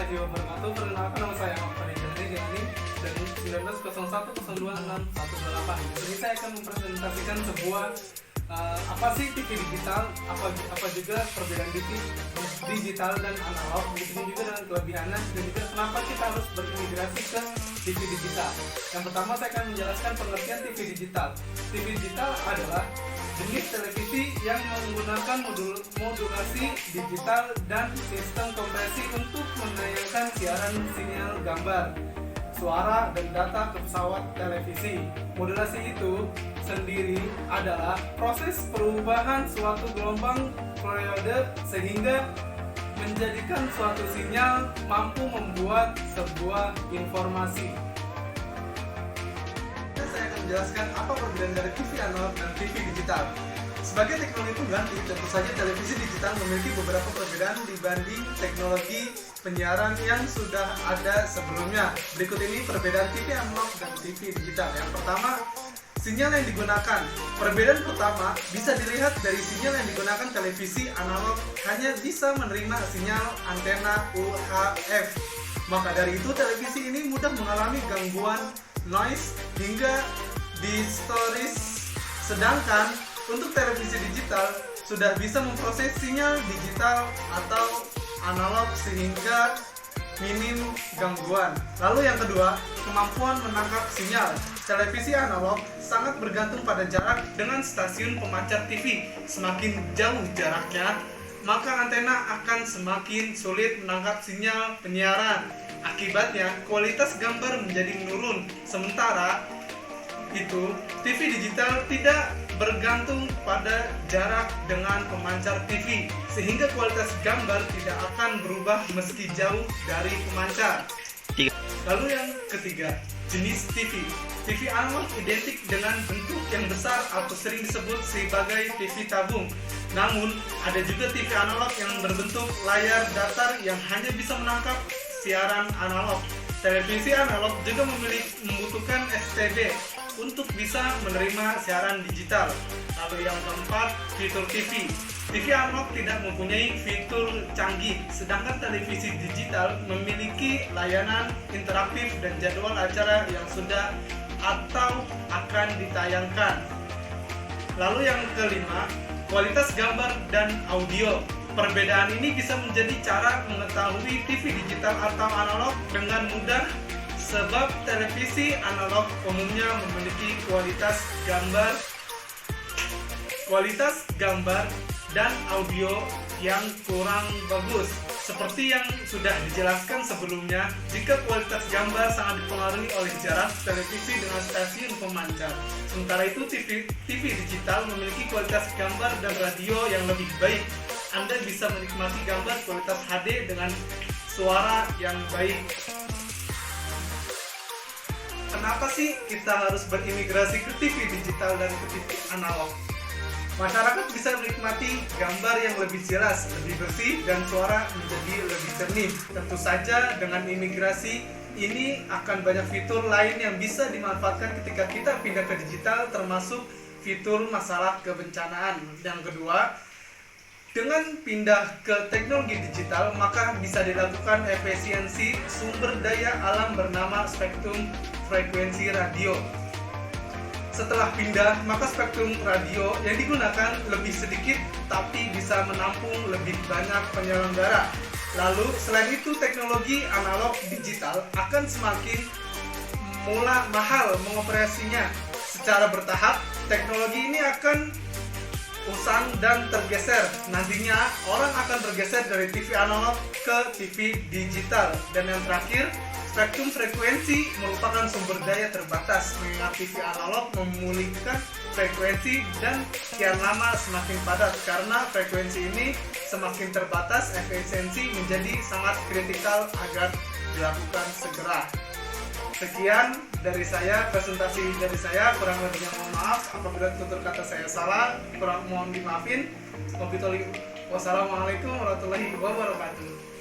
warahmatullahi wabarakatuh. Perkenalkan, nama saya Muhammad Ijani dari 1901126118. Di sini saya akan mempresentasikan sebuah apa sih TV digital, apa juga perbedaan TV digital dan analog, di sini juga dengan kelebihannya dan juga kenapa kita harus berimigrasi ke TV digital. Yang pertama saya akan menjelaskan pengertian TV digital. TV digital adalah jenis televisi yang menggunakan modulasi digital dan sistem kompresi untuk menayangkan siaran sinyal gambar, suara, dan data ke pesawat televisi. Modulasi itu sendiri adalah proses perubahan suatu gelombang periode sehingga menjadikan suatu sinyal mampu membuat sebuah informasi. Saya akan menjelaskan apa perbedaan dari TV analog dan TV digital. Sebagai teknologi pengganti, tentu saja televisi digital memiliki beberapa perbedaan dibanding teknologi penyiaran yang sudah ada sebelumnya. Berikut ini perbedaan TV analog dan TV digital. Yang pertama, sinyal yang digunakan. Perbedaan pertama bisa dilihat dari sinyal yang digunakan. Televisi analog hanya bisa menerima sinyal antena UHF. Maka dari itu televisi ini mudah mengalami gangguan noise hingga distoris. Sedangkan untuk televisi digital sudah bisa memproses sinyal digital atau analog sehingga minim gangguan. Lalu yang kedua, kemampuan menangkap sinyal. Televisi analog sangat bergantung pada jarak dengan stasiun pemancar TV. Semakin jauh jaraknya, maka antena akan semakin sulit menangkap sinyal penyiaran. Akibatnya, kualitas gambar menjadi menurun. Sementara itu, TV digital tidak bergantung pada jarak dengan pemancar TV, sehingga kualitas gambar tidak akan berubah meski jauh dari pemancar. Lalu yang ketiga, jenis TV. TV analog identik dengan bentuk yang besar atau sering disebut sebagai TV tabung. Namun, ada juga TV analog yang berbentuk layar datar yang hanya bisa menangkap siaran analog. Televisi analog juga membutuhkan STB untuk bisa menerima siaran digital. Lalu yang keempat, fitur TV. TV analog tidak mempunyai fitur canggih, sedangkan televisi digital memiliki layanan interaktif dan jadwal acara yang sudah atau akan ditayangkan. Lalu yang kelima, kualitas gambar dan audio. Perbedaan ini bisa menjadi cara mengetahui TV digital atau analog dengan mudah, sebab televisi analog umumnya memiliki kualitas gambar dan audio yang kurang bagus. Seperti yang sudah dijelaskan sebelumnya, jika kualitas gambar sangat dipengaruhi oleh jarak televisi dengan stasiun pemancar. Sementara itu TV digital memiliki kualitas gambar dan radio yang lebih baik. Anda bisa menikmati gambar kualitas HD dengan suara yang baik. Kenapa sih kita harus berimigrasi ke TV digital dan ke TV analog? Masyarakat bisa menikmati gambar yang lebih jelas, lebih bersih, dan suara menjadi lebih jernih. Tentu saja dengan imigrasi ini akan banyak fitur lain yang bisa dimanfaatkan ketika kita pindah ke digital, termasuk fitur masalah kebencanaan. Yang kedua, dengan pindah ke teknologi digital, maka bisa dilakukan efisiensi sumber daya alam bernama spektrum frekuensi radio. Setelah pindah, maka spektrum radio yang digunakan lebih sedikit tapi bisa menampung lebih banyak penyelenggara. Lalu, selain itu teknologi analog digital akan semakin mahal mengoperasinya. Secara bertahap, teknologi ini akan usang dan tergeser. Nantinya orang akan bergeser dari TV analog ke TV digital. Dan yang terakhir, spektrum frekuensi merupakan sumber daya terbatas, mengingat TV analog memulihkan frekuensi dan kian lama semakin padat. Karena frekuensi ini semakin terbatas, efisiensi menjadi sangat kritikal agar dilakukan segera. Sekian dari saya, presentasi dari saya. Kurang lebihnya mohon maaf apabila tutur kata saya salah, kurang mohon dimaafin. Wassalamualaikum warahmatullahi wabarakatuh.